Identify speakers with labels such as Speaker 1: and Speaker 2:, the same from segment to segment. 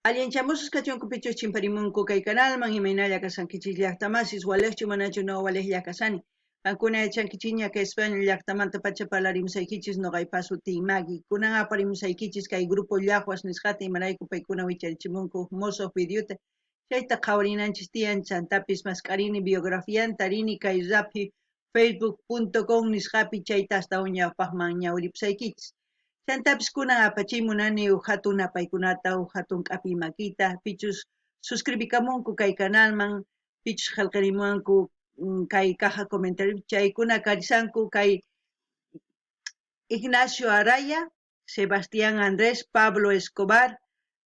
Speaker 1: Allinchamusqa kachunkupichu chimparimunku kay canalman imaynalla kasankichis llaqtamasis walaqchu manachu no walaqlla kasani. Kankuna yachankichiña kay España llaqtamanta pacha parlarimusaykichis noqaypa sutin Maggie. Kunan aparimusaykichis kay grupo llaquas nisqata imarayku paykuna wicharichimunku mosoq videota. Chayta qhawrinanchis tiyan chantapis masqarini biografianta rini kay rapi facebook.com nisqapi chayta hasta uñawpaqman ñawripusaykichis. Chantapis kunan apachimunani hatun apaykunata hatun k'api makita pichus suscribikamunku kay canalman pichus qillqarimunku kay caja comentario chaykuna karisanku kay Ignacio Araya, Sebastián Andrés, Pablo Escobar,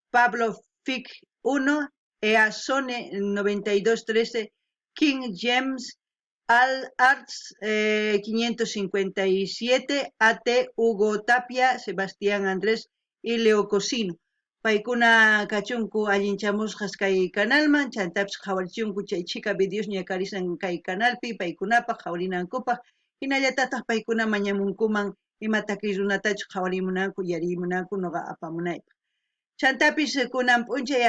Speaker 1: Pablo Fic 1, Easone 9213, King James, Al Arts 557, AT Hugo Tapia, Sebastián Andrés y Leo Cosino. Paykuna kachunku allinchamusqas kay canalman, chantapis qhawarichunku chay chika videos ñakarisan kay canalpi, paykunapaq qhawrinankupaq, hinallatataq paykuna mañamunkuman imataki runatachu qhawarimunanku yarimunanku noqa apamunaypaq. Chantapis kunan p'unchay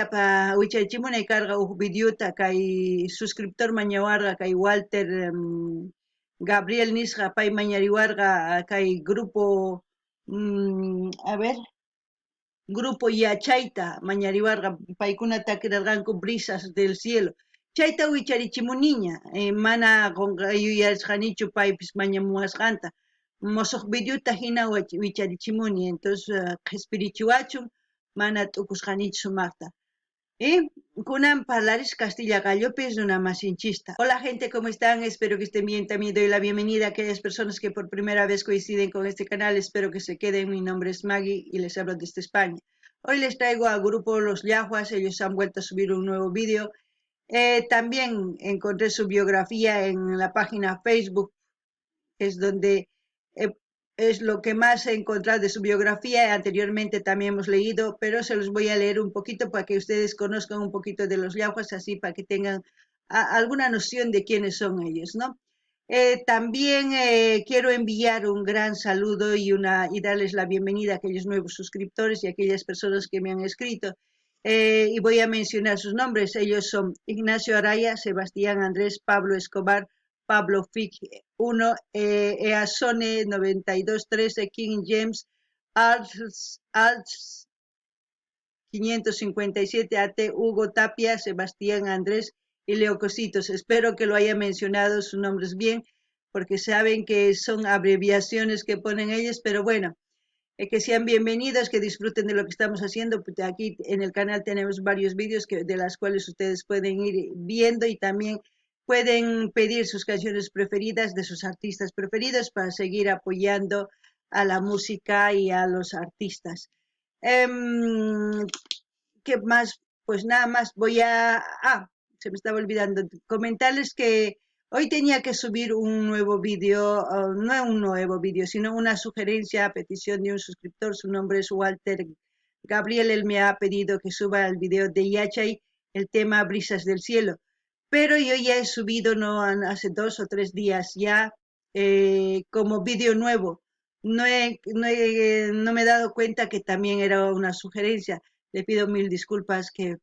Speaker 1: wicharichimunay karqa videota kay suscriptor mañawarqa kay Walter Gabriel nisqa pay mañariwarqa kay grupo grupo yachayta mañariwarqa paykuna takirarqanku brisas del cielo. Chayta wicharichimuniña mana yuyarisqanichu paypis mañamuwasqanta. Mosoq videota hina wicharichimuni, entonces qhispirichiwachun mana t'ukusqanichu sumaqta. Kunan parlaris Castilla Gallopis una masinchista. Hola gente, ¿cómo están? Espero que estén bien. También doy la bienvenida a aquellas personas que por primera vez coinciden con este canal. Espero que se queden. Mi nombre es Maggie y les hablo desde España. Hoy les traigo al grupo Los Yahuas. Ellos han vuelto a subir un nuevo vídeo. También encontré su biografía en la página Facebook, es donde es lo que más he encontrado de su biografía. Anteriormente también hemos leído, pero se los voy a leer un poquito para que ustedes conozcan un poquito de los Yahuas, así para que tengan alguna noción de quiénes son ellos, ¿no? También quiero enviar un gran saludo y darles la bienvenida a aquellos nuevos suscriptores y a aquellas personas que me han escrito. Y voy a mencionar sus nombres. Ellos son Ignacio Araya, Sebastián Andrés, Pablo Escobar, Pablo Fic 1, Easone 9213, King James, Alts 557, AT Hugo Tapia, Sebastián Andrés y Leo Cositos. Espero que lo haya mencionado sus nombres bien, porque saben que son abreviaciones que ponen ellos, pero bueno, que sean bienvenidos, que disfruten de lo que estamos haciendo. Aquí en el canal tenemos varios vídeos de las cuales ustedes pueden ir viendo y también pueden pedir sus canciones preferidas de sus artistas preferidos para seguir apoyando a la música y a los artistas. ¿Qué más? Pues nada más se me estaba olvidando comentarles que hoy tenía que subir un nuevo vídeo, no un nuevo vídeo, sino una sugerencia a petición de un suscriptor. Su nombre es Walter Gabriel. Él me ha pedido que suba el vídeo de Yachay, el tema Brisas del Cielo. Pero yo ya he subido hace 2 o 3 días ya como vídeo nuevo. No me he dado cuenta que también era una sugerencia. Le pido mil disculpas que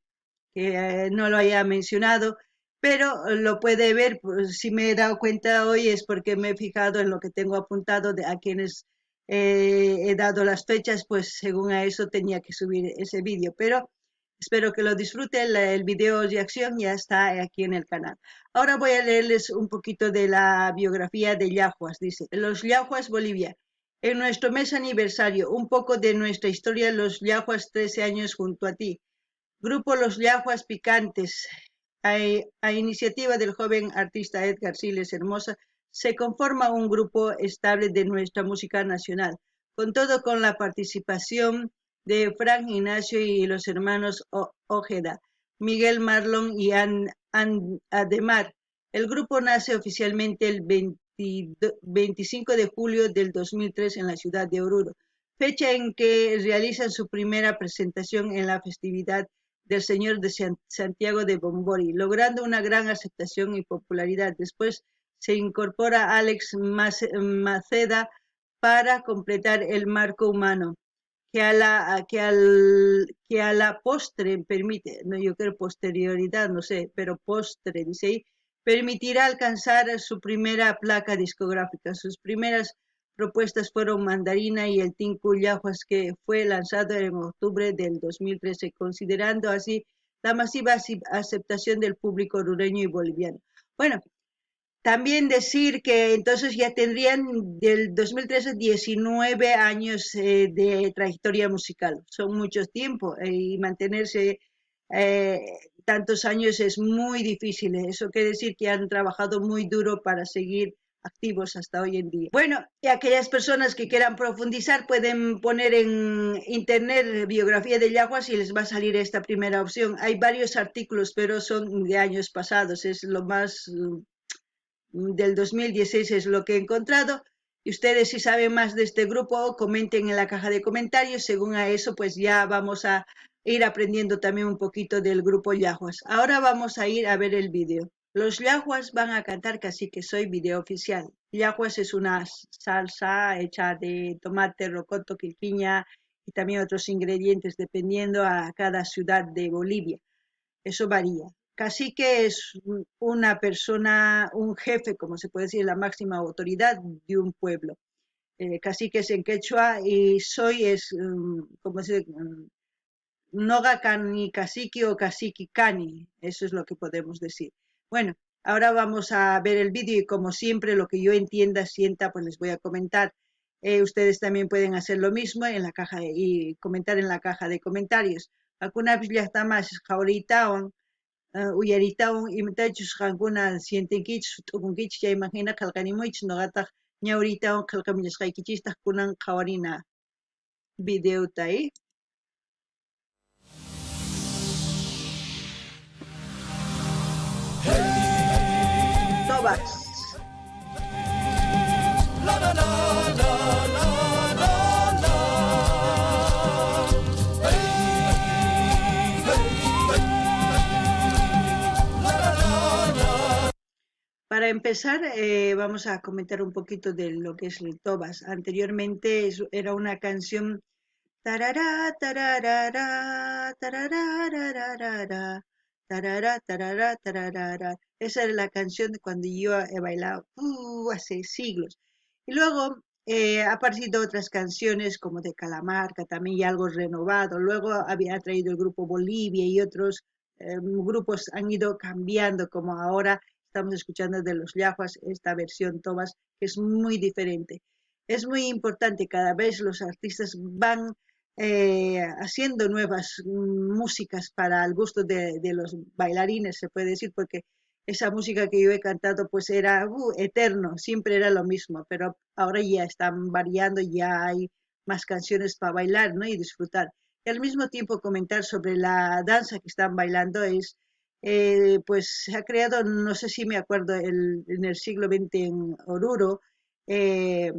Speaker 1: no lo haya mencionado, pero lo puede ver. Pues, si me he dado cuenta hoy es porque me he fijado en lo que tengo apuntado a quienes he dado las fechas, pues según a eso tenía que subir ese vídeo, pero espero que lo disfruten. El video de acción ya está aquí en el canal. Ahora voy a leerles un poquito de la biografía de Yahuas. Dice: Los Yahuas Bolivia. En nuestro mes aniversario, un poco de nuestra historia, los Yahuas 13 años junto a ti. Grupo Los Yahuas Picantes, a iniciativa del joven artista Edgar Siles Hermosa, se conforma un grupo estable de nuestra música nacional, con la participación de Frank Ignacio y los hermanos Ojeda, Miguel Marlon y Ademar. El grupo nace oficialmente el 25 de julio del 2003 en la ciudad de Oruro, fecha en que realizan su primera presentación en la festividad del Señor de Santiago de Bombori, logrando una gran aceptación y popularidad. Después se incorpora Alex Maceda para completar el marco humano. que a la postre permite, no, yo creo posterioridad, no sé, pero postre, dice ahí, permitirá alcanzar su primera placa discográfica. Sus primeras propuestas fueron Mandarina y el Tinku Yahuas, que fue lanzado en octubre del 2013, considerando así la masiva aceptación del público hondureño y boliviano. Bueno, también decir que entonces ya tendrían del 2013 19 años de trayectoria musical. Son mucho tiempo y mantenerse eh, tantos años es muy difícil. Eso quiere decir que han trabajado muy duro para seguir activos hasta hoy en día. Bueno, y aquellas personas que quieran profundizar pueden poner en internet biografía de Yaguas y les va a salir esta primera opción. Hay varios artículos, pero son de años pasados. Es lo más del 2016 es lo que he encontrado. Y ustedes si saben más de este grupo, comenten en la caja de comentarios. Según a eso, pues ya vamos a ir aprendiendo también un poquito del grupo Yahuas. Ahora vamos a ir a ver el vídeo. Los Yahuas van a cantar Casi que soy video oficial. Yahuas es una salsa hecha de tomate, rocoto, quilquiña y también otros ingredientes dependiendo a cada ciudad de Bolivia. Eso varía. Cacique es una persona, un jefe, como se puede decir, la máxima autoridad de un pueblo. Cacique es en quechua y soy es, como se dice, noga cani cacique o cacique cani, eso es lo que podemos decir. Bueno, ahora vamos a ver el vídeo y como siempre lo que yo entienda, sienta, pues les voy a comentar. Ustedes también pueden hacer lo mismo en la caja y comentar en la caja de comentarios. Alguna vez ya está más ahorita uyaritawan imatachus qankuna sientinkichis t'ukunkichis chaymanta qillqanimunchis ñuqataq ñawritawan qillqamillashqaykichistaq kunan qhawarina videota ahí. Tobas. La la la la la la la. Hey, hey, hey. La la la la. Para empezar, vamos a comentar un poquito de lo que es el Tobas. Anteriormente era una canción tarará, tararara, tararararara, tarará, tarará, tararara. Esa era la canción de cuando yo he bailado hace siglos. Y luego ha aparecido otras canciones como de Calamarca, también y algo renovado. Luego había traído el grupo Bolivia y otros grupos han ido cambiando, como ahora estamos escuchando de los Yahuas, esta versión Tobas, que es muy diferente. Es muy importante, cada vez los artistas van haciendo nuevas músicas para el gusto de los bailarines, se puede decir, porque esa música que yo he cantado pues era eterno, siempre era lo mismo, pero ahora ya están variando, ya hay más canciones para bailar, ¿no? Y disfrutar. Y al mismo tiempo comentar sobre la danza que están bailando es, pues se ha creado, no sé si me acuerdo, en el siglo XX en Oruro, eh,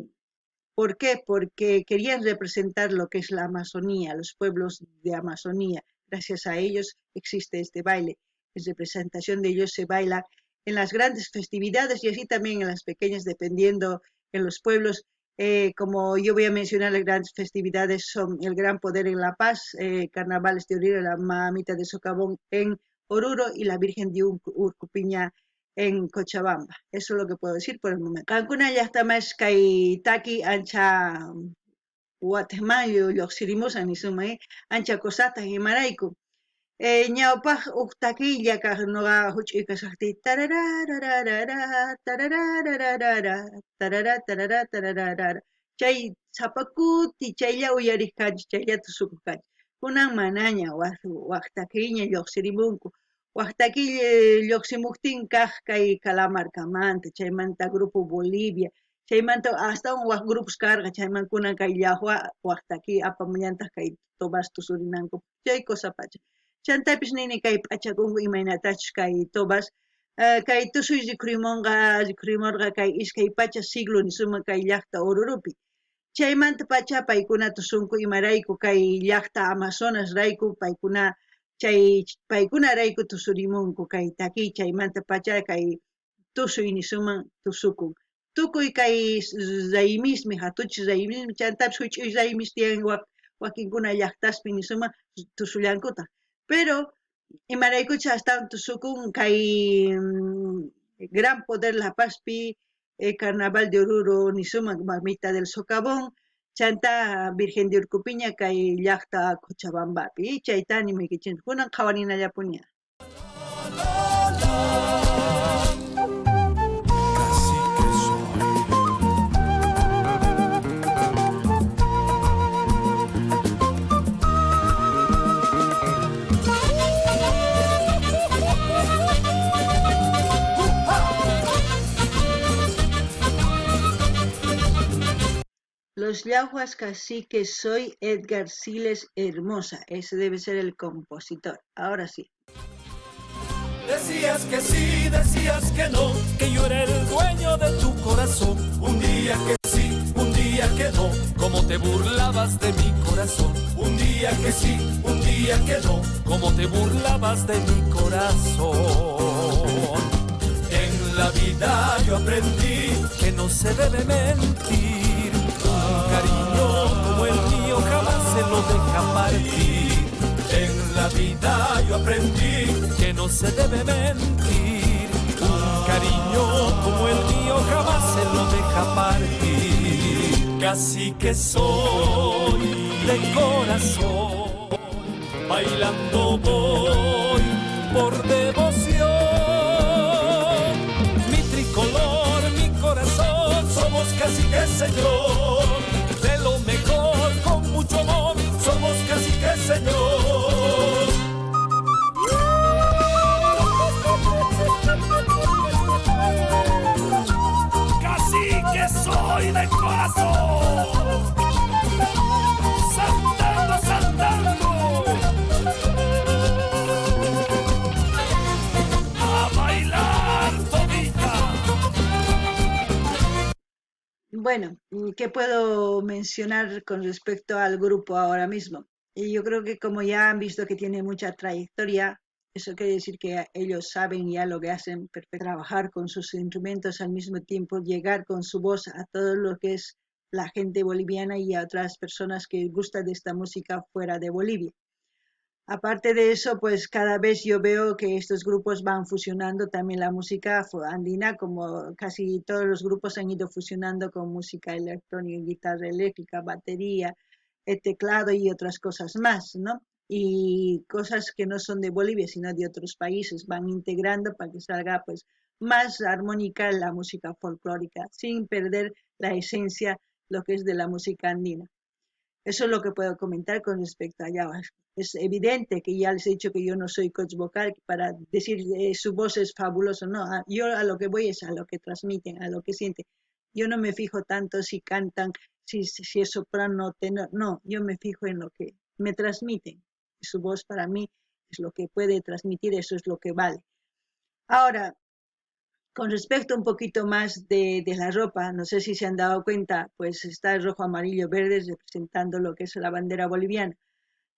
Speaker 1: ¿por qué? Porque querían representar lo que es la Amazonía, los pueblos de Amazonía. Gracias a ellos existe este baile. En representación de ellos se baila en las grandes festividades y así también en las pequeñas, dependiendo en los pueblos. Como yo voy a mencionar, las grandes festividades son el Gran Poder en La Paz, Carnavales de Oruro, la Mamita de Socavón en Oruro y la Virgen de Urcupiña en Cochabamba. Eso es lo que puedo decir por el momento. Cancún ya está más que taki ancha Guatemala lluqsirimusan nisumay ancha cosata himarayku. Ñawpaq uqtakilla kaq nuqa huch'uy kasaqti tararararara tararararara tarara tarara tararara chay sapakuti chaylla uyariq kanchis chayllata tusukuq kanchis. Kunan manaña waqtakiña lluqsirimunku. Waqtakiy lluqsimuptin kaq kay Calamarcamanta, chaymanta Grupo Bolivia, chaymanta astawan waq grupos karqa chayman kunan kay llaqwa waqtaki apamullantaq kay Tobas tusurinanku chay cosa pacha. Chantapis nini kay p'achakunku imaynatachus kay Tobas kay tusuy rikhurimunqa kay iskay pacha siglo nisuma kay llaqta Orurupi. Chaymanta pacha paykuna tusunku imarayku kay llaqta Amazonas rayku paykuna chay paykuna rayku tusurimunku kay takiy chaymanta pacha kay tusuy nisuman tusukun. Tukuy kay raymismi hatuchis raymismi chantapis huch'uy raymis tiyan wakinkuna llaqtaspi nisuma tusullankuta. Pero imaraykuchus hasta tusukun kay gran poder la paspi carnaval de Oruro nisuma mamita del socavón chanta Virgen de Urcupiña kay llaqta Cochabambapi chaytani mikichina kunan qhawarinallapuni. Los Yaguas Cacique soy Edgar Siles Hermosa. Ese debe ser el compositor. Ahora sí.
Speaker 2: Decías que sí, decías que no, que yo era el dueño de tu corazón. Un día que sí, un día que no, como te burlabas de mi corazón. Un día que sí, un día que no, como te burlabas de mi corazón. En la vida yo aprendí que no se debe mentir. Un cariño como el mío jamás se lo deja partir. En la vida yo aprendí que no se debe mentir. Un cariño como el mío jamás se lo deja partir. Casi que soy de corazón, bailando voy por devoción. Mi tricolor, mi corazón, somos casi que señor. De lo mejor, con mucho amor, somos casi que señor. Casi que soy de corazón, saltando, saltando, a bailar todita.
Speaker 1: Bueno, ¿qué puedo mencionar con respecto al grupo ahora mismo? Y yo creo que como ya han visto que tiene mucha trayectoria, eso quiere decir que ellos saben ya lo que hacen, trabajar con sus instrumentos al mismo tiempo, llegar con su voz a todo lo que es la gente boliviana y a otras personas que gustan de esta música fuera de Bolivia. Aparte de eso, pues cada vez yo veo que estos grupos van fusionando también la música andina, como casi todos los grupos han ido fusionando con música electrónica, guitarra eléctrica, batería, teclado y otras cosas más, ¿no? Y cosas que no son de Bolivia, sino de otros países, van integrando para que salga pues más armónica la música folclórica, sin perder la esencia, lo que es de la música andina. Eso es lo que puedo comentar con respecto a Yawas. Es evidente que ya les he dicho que yo no soy coach vocal para decir su voz es fabulosa, no, yo a lo que voy es a lo que transmiten, a lo que sienten. Yo no me fijo tanto si cantan, si es soprano, tenor, no, yo me fijo en lo que me transmiten. Su voz para mí es lo que puede transmitir, eso es lo que vale. Ahora, con respecto un poquito más de la ropa, no sé si se han dado cuenta, pues está el rojo, amarillo, verde representando lo que es la bandera boliviana.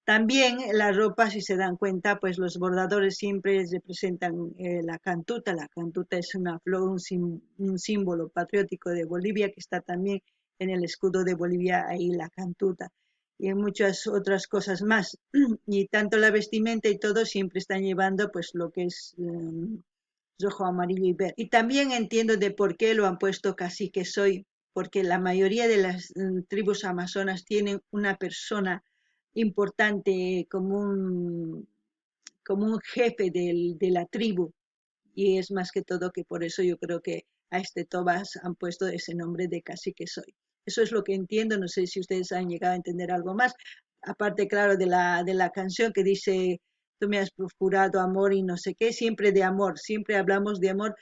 Speaker 1: También la ropa, si se dan cuenta, pues los bordadores siempre representan la cantuta. La cantuta es una flor, un símbolo patriótico de Bolivia que está también en el escudo de Bolivia, ahí la cantuta. Y en muchas otras cosas más. Y tanto la vestimenta y todo siempre están llevando pues lo que es rojo, amarillo y verde. Y también entiendo de por qué lo han puesto cacique soy, porque la mayoría de las tribus amazonas tienen una persona importante como un jefe de la tribu, y es más que todo que por eso yo creo que a este Tobas han puesto ese nombre de cacique soy. Eso es lo que entiendo, no sé si ustedes han llegado a entender algo más, aparte claro de la canción que dice tú me has jurado amor y no sé qué, siempre de amor, siempre hablamos de amor,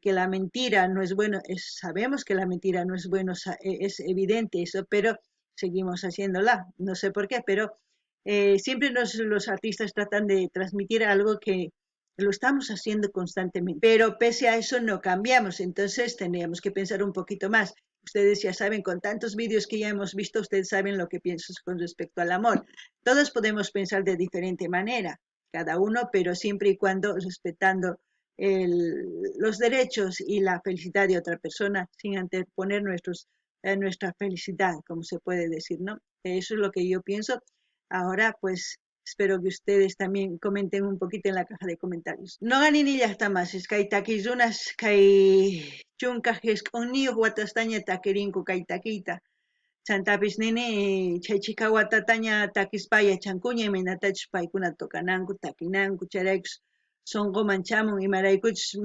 Speaker 1: que la mentira no es bueno, sabemos que la mentira no es bueno, es evidente eso, pero seguimos haciéndola, no sé por qué, pero siempre los artistas tratan de transmitir algo que lo estamos haciendo constantemente, pero pese a eso no cambiamos, entonces tendríamos que pensar un poquito más. Ustedes ya saben, con tantos vídeos que ya hemos visto, ustedes saben lo que pienso con respecto al amor. Todos podemos pensar de diferente manera, cada uno, pero siempre y cuando respetando los derechos y la felicidad de otra persona sin anteponer nuestra felicidad, como se puede decir, ¿no? Eso es lo que yo pienso. Ahora, pues, espero que ustedes también comenten un poquito en la caja de comentarios. No ganini llaqtamas, es kay takizunas, kay chunka jesq'unniyoq watastaña takirinku kay takiyta. Chantapis nini chay chika watataña takispaya chankuña imaynatachus paykuna tukananku, takinanku, chayraykus sonqoman chamun imaraykuchus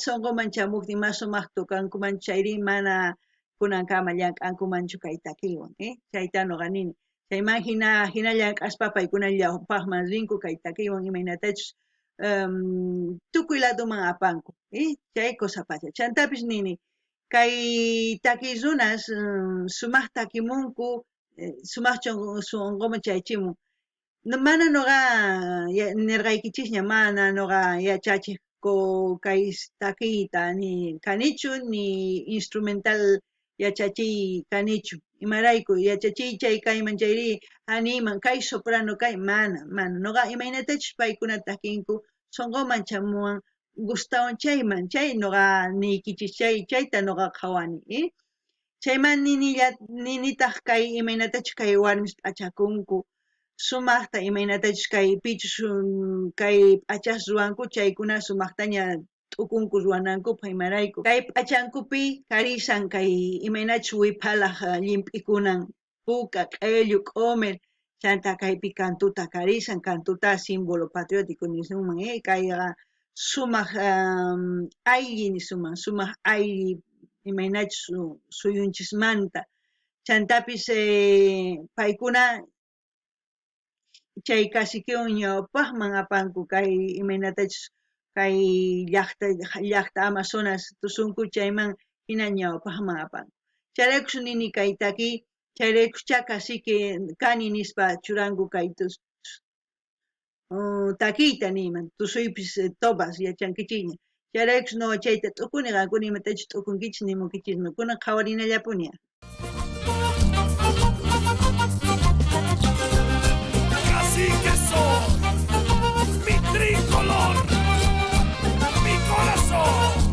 Speaker 1: sonqoman chamuptin mas sumaq tukankuman chayri mana kunankama llank'ankumanchu kay takiywan, chayta nuqa nini. Chayman hina llank'aspa paykuna llawpaqman rinku kay takiywan imaynatachus tukuy ladoman apanku, chay kusapacha. Chantapis nini kay takiy runas sumaq takimunku, sumaq sunqoman chaychimun. Mana nuqa nirqaykichisña mana nuqa yachachiqku kay takiyta ni kanichu ni instrumental yachachiy kanichu. Imarayku yachachiychay kayman chayri animan kay soprano kay mana nuqa imaynatachus paykuna takinku sunqoman chamuwan gustawan chayman chay nuqa niykichis chayta nuqa qhawani, chayman ninitaq kay imaynatachus kay warmis p'achakunku sumaqta imaynatachus kay pichus kay p'achas ruwanku chaykuna sumaqtaña t'ukunku ruwanankupaq imarayku kay p'achankupi karisan kay imaynachus wiphalaq llimp'ikunan puka, q'ellu, q'umir chanta kaypi cantuta karisan cantuta símbolo patriótico nisunman, kayqa sumaq aylli nisunman sumaq aylli imaynachus suyunchismanta chantapis paykuna chay caciquewan ñawpaqman apanku kay imaynatachus kay llaqta Amazonas tusunku chayman hina ñawpaqman apanku. Chayraykus nini kay takiy chayraykuscha cacique kani nispa churanku kay takiyta niyman tusuypis topas yachankichikña. Chayraykus nuqa chayta t'ukuni qankuna imatachus t'ukunkichis nimunkichismi kunan qhawarinallapuni.
Speaker 2: Cacique soy, mi tricolor, mi corazón.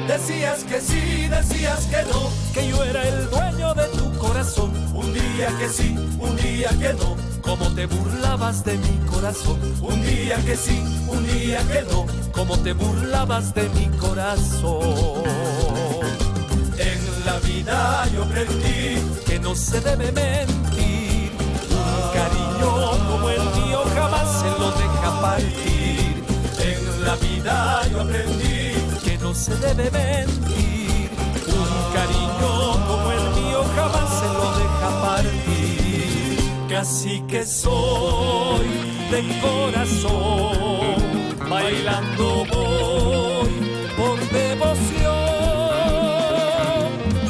Speaker 2: Decías que sí, decías que no, que yo era el dueño de tu corazón. Un día que sí, un día que no, como te burlabas de mi corazón. Un día que sí, un día que no, como te burlabas de mi corazón. En la vida yo aprendí que no se debe mentir. Un cariño como el mío jamás se lo deja partir. En la vida yo aprendí no se debe mentir, un cariño como el mío jamás se lo deja partir. Cacique soy de corazón, bailando voy por devoción.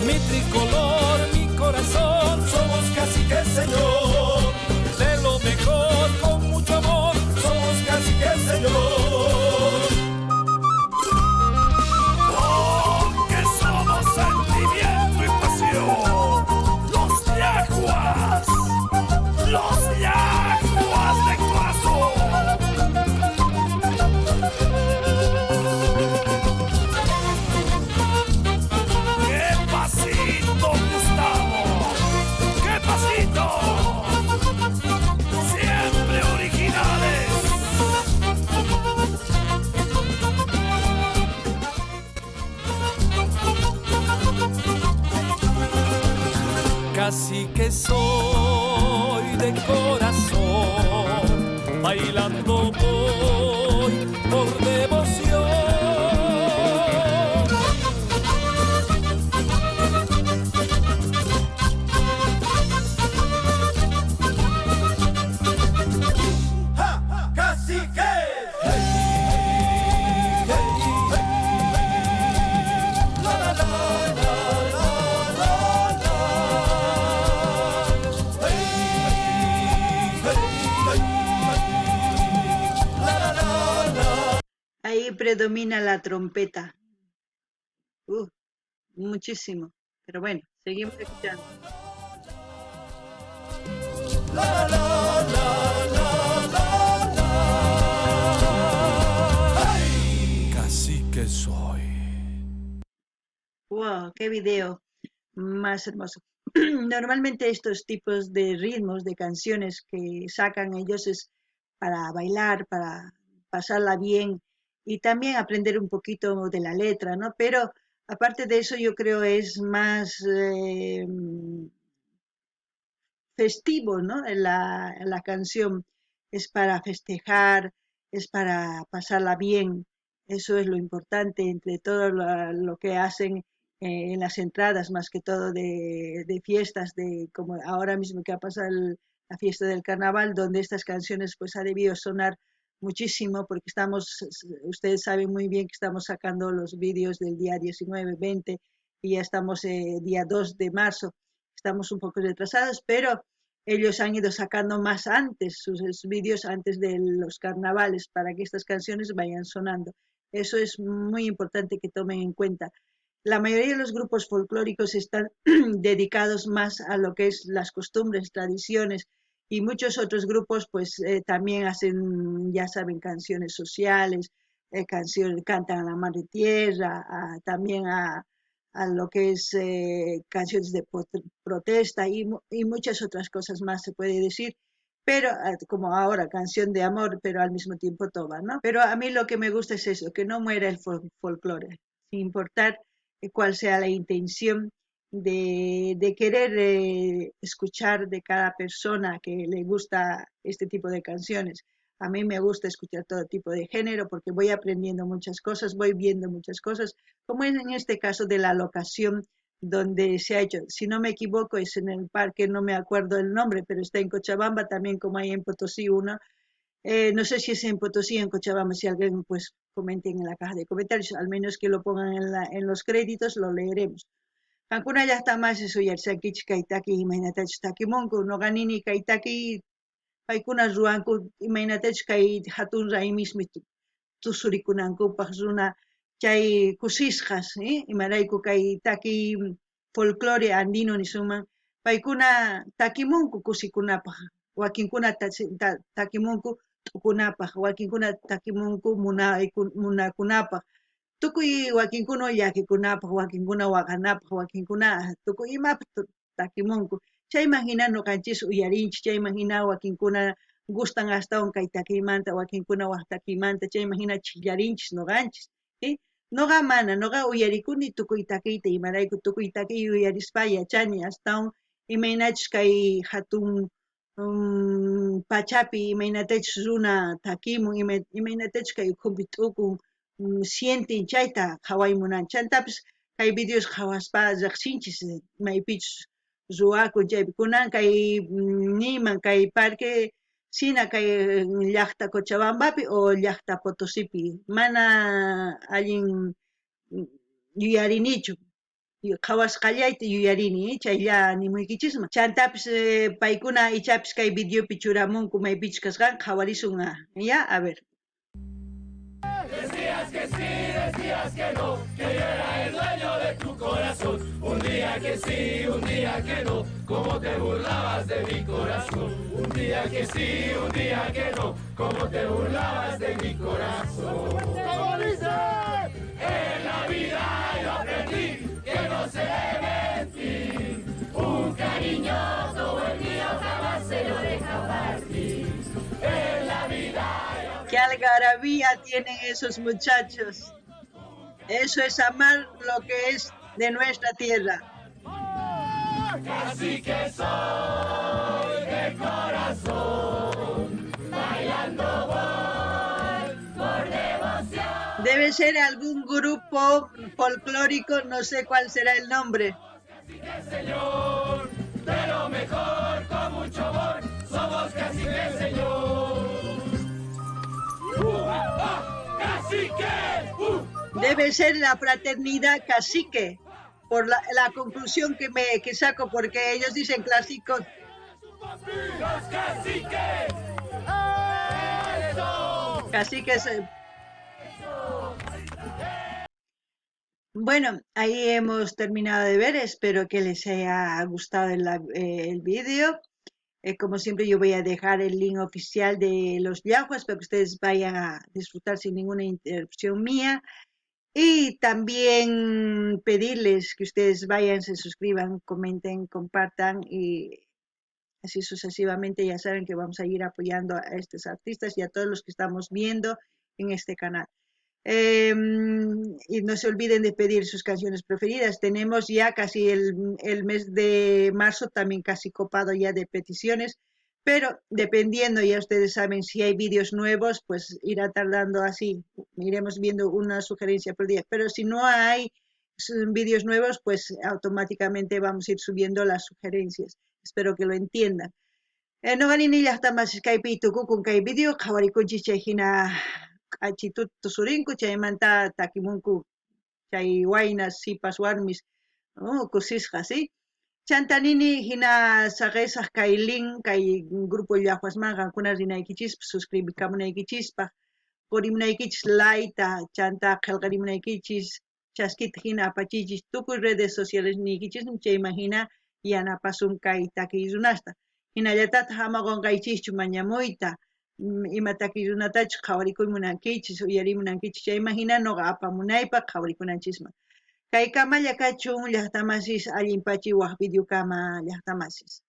Speaker 2: Mi tricolor, mi corazón, somos caciques, Señor, de lo mejor con mucho amor, somos caciques, Señor. Así que soy de corazón, bailando voy por devoción.
Speaker 1: predomina la trompeta. Muchísimo. Pero bueno, seguimos escuchando.
Speaker 2: La, la, la, la, la, la. ¡Ay! Cacique soy.
Speaker 1: Wow, qué video más hermoso. Normalmente estos tipos de ritmos, de canciones que sacan ellos es para bailar, para pasarla bien y también aprender un poquito de la letra, ¿no? Pero aparte de eso yo creo es más festivo, ¿no? La canción es para festejar, es para pasarla bien, eso es lo importante entre todo lo que hacen en las entradas, más que todo de fiestas, de como ahora mismo que ha pasado la fiesta del carnaval, donde estas canciones pues ha debido sonar muchísimo, porque ustedes saben muy bien que estamos sacando los vídeos del día 19, 20, y ya estamos día 2 de marzo, estamos un poco retrasados, pero ellos han ido sacando más antes sus vídeos antes de los carnavales para que estas canciones vayan sonando. Eso es muy importante que tomen en cuenta. La mayoría de los grupos folclóricos están dedicados más a lo que es las costumbres, tradiciones, y muchos otros grupos pues también hacen, ya saben, canciones sociales, cantan a la madre tierra, también a lo que es canciones de protesta y muchas otras cosas más se puede decir, pero como ahora canción de amor, pero al mismo tiempo toba, ¿no? Pero a mí lo que me gusta es eso, que no muera el folclore, sin importar cuál sea la intención de querer escuchar de cada persona que le gusta este tipo de canciones. A mí me gusta escuchar todo tipo de género porque voy aprendiendo muchas cosas, voy viendo muchas cosas, como en este caso de la locación donde se ha hecho, si no me equivoco, es en el parque, no me acuerdo el nombre, pero está en Cochabamba, también como hay en Potosí uno. No sé si es en Potosí o en Cochabamba, si alguien pues comenten en la caja de comentarios, al menos que lo pongan en los créditos, lo leeremos. Kankuna llaqtamansi suyarsankichik kaytaki imaynatachus takimunku noqanini kaytaki paykuna ruwanku imaynatachus kay hatun raymismi tusurikunankupaq runa chay kusisqas imarayku kay taki folclore andino nisuman paykuna takimunku kusikunapaq wakinkuna takimunku t'ukunapaq wakinkuna takimunku munakunapaq tukuy wakinkuna llakikunapaq wakinkuna waqanapaq wakinkuna tukuy imapaq takimunku chayman hina ñuqanchis uyarinchik chayman hina wakinkuna gustan astawan kay takiymanta wakinkuna waq takiymanta chayman hina chillarinchik ñuqanchis ñuqa mana ñuqa uyarikuni tukuy takiyta imarayku tukuy takiy uyarispa yachani astawan imaynachus kay hatun pachapi imaynatachus runa takimun imaynatachus kay ukhupi t'ukun sienten chayta qhawaymunan chantapis kay videos qhawaspa riqsinchis maypichus ruwakun chaypi kunan kay niman kay parque sina kay llaqta Cochabambapi o llaqta Potosipi mana allin yuyarinichu qhawasqallayta yuyarini chaylla nimuykichisman chantapis paykuna ichapis kay videopi churamunku maypichus kasqan qhawarisunqa ya a ver.
Speaker 2: Decías que sí, decías que no, que yo era el dueño de tu corazón. Un día que sí, un día que no, cómo te burlabas de mi corazón. Un día que sí, un día que no, cómo te burlabas de mi corazón. ¿Cómo dice? En la vida yo aprendí que no se debe mentir. Un cariño como el mío jamás se lo deja partir. En la vida.
Speaker 1: ¡Qué algarabía tienen esos muchachos! Eso es amar lo que es de nuestra tierra.
Speaker 2: Casi que soy de corazón, bailando voy por devoción.
Speaker 1: Debe ser algún grupo folclórico, no sé cuál será el nombre.
Speaker 2: Casi que señor, de lo mejor, con mucho amor, somos casi que señor.
Speaker 1: Debe ser la fraternidad cacique, por la conclusión que saco, porque ellos dicen clásicos.
Speaker 2: Los caciques.
Speaker 1: Caciques. Bueno, ahí hemos terminado de ver. Espero que les haya gustado el vídeo. Como siempre, yo voy a dejar el link oficial de los yaguas para que ustedes vayan a disfrutar sin ninguna interrupción mía. Y también pedirles que ustedes vayan, se suscriban, comenten, compartan y así sucesivamente. Ya saben que vamos a ir apoyando a estos artistas y a todos los que estamos viendo en este canal. Eh, y no se olviden de pedir sus canciones preferidas. Tenemos ya casi el mes de marzo también casi copado ya de peticiones, pero dependiendo, ya ustedes saben, si hay vídeos nuevos, pues irá tardando así. Iremos viendo una sugerencia por día. Pero si no hay vídeos nuevos, pues automáticamente vamos a ir subiendo las sugerencias. Espero que lo entiendan. No ganin illa tamas Skype tukukun kay video qhawarikunchis chay hina q'achitut tusurinku chaymanta takimunku chay waynas sipas warmis kusisqa ¿sí? Chantanini hina saqesaq kay link kay grupo llaqwasmanqa kuna rinaykichis suscribikamunaykichispaq purimunaykichis layta chanta qillqarimunaykichis chaskita hina apachichis tukuy redes sociales niykichis chayman hina yanapasun kay takiy runasta hinallatata ama qunqaychischu mañamuyta ima takiy runatachus qhawarikuymunankichis uyarimunankichis chayman hina nuqa apamunaypaq qhawarikunanchisman kay kamalla kachun llaqtamasis allinpachi waq videokama llaqtamasis